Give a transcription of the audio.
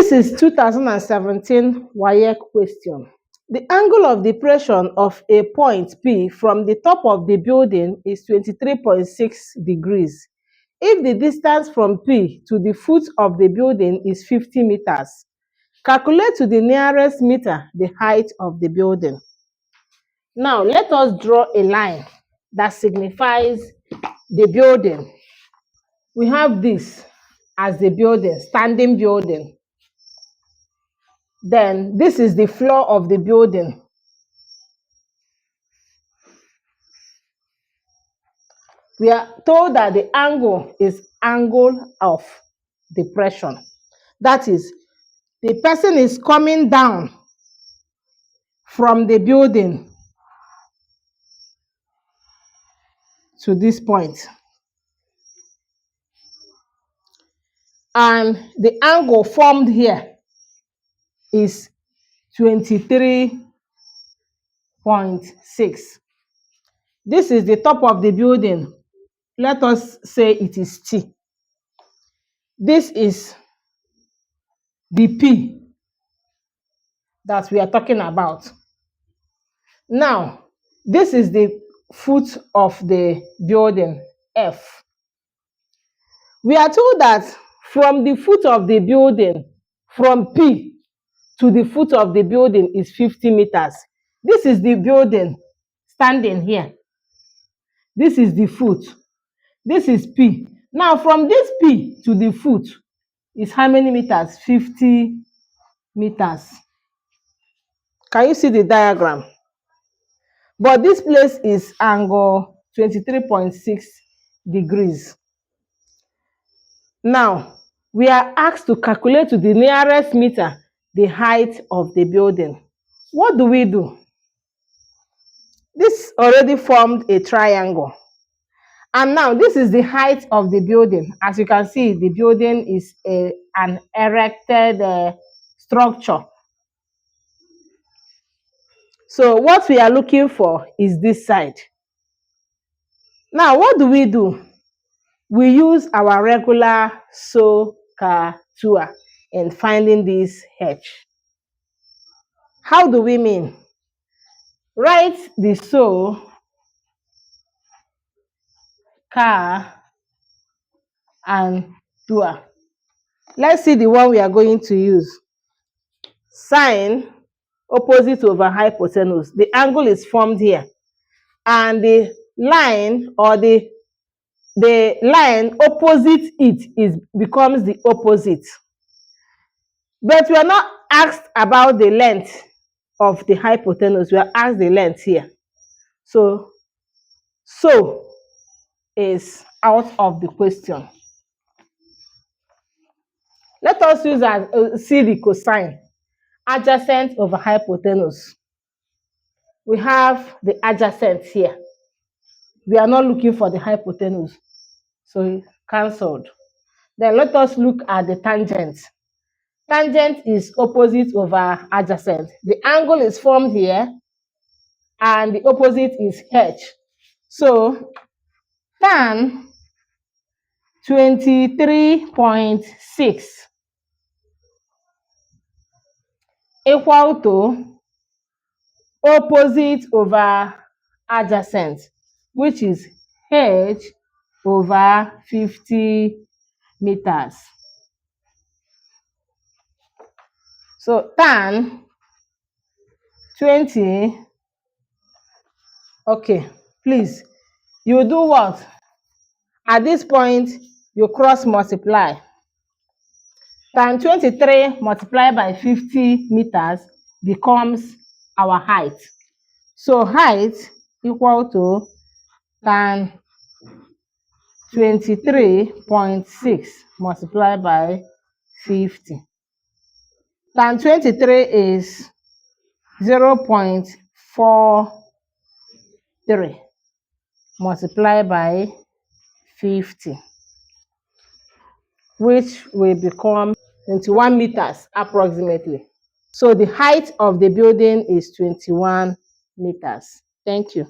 This is 2017 WIAC question. The angle of depression of a point P from the top of the building is 23.6 degrees. If the distance from P to the foot of the building is 50 meters, calculate to the nearest meter the height of the building. Now, let us draw a line that signifies the building. We have this as the building, standing building. Then this is the floor of the building. We are told that the angle is angle of depression. That is, the person is coming down from the building to this point. And the angle formed here is 23.6. This is the top of the building. Let us say it is T. This is the P that we are talking about. Now, this is the foot of the building, F. We are told that from the foot of the building, from P to the foot of the building is 50 meters. This is the building standing here. This is the foot. This is P. Now, from this P to the foot is how many meters? 50 meters. Can you see the diagram? But this place is angle 23.6 degrees. Now, we are asked to calculate to the nearest meter the height of the building. What do? This already formed a triangle. And now this is the height of the building. As you can see, the building is an erected structure. So what we are looking for is this side. Now, what do? We use our regular SOHCAHTOA in finding this H. How do we mean? Write the SOHCAH and TOA. Let's see the one we are going to use. Sine opposite over hypotenuse. The angle is formed here. And the line or the line opposite it becomes the opposite. But we are not asked about the length of the hypotenuse. We are asked the length here. So is out of the question. Let us use see the cosine. Adjacent over hypotenuse. We have the adjacent here. We are not looking for the hypotenuse. So cancelled. Then let us look at the tangent. Tangent is opposite over adjacent. The angle is formed here and the opposite is H. So tan 23.6 equal to opposite over adjacent, which is H over 50 meters. So tan 20, okay, please, you do what? At this point, you cross multiply. Tan 23 multiplied by 50 meters becomes our height. So height equal to tan 23.6 multiplied by 50. Tan 23 is 0.43 multiplied by 50, which will become 21 meters approximately. So the height of the building is 21 meters. Thank you.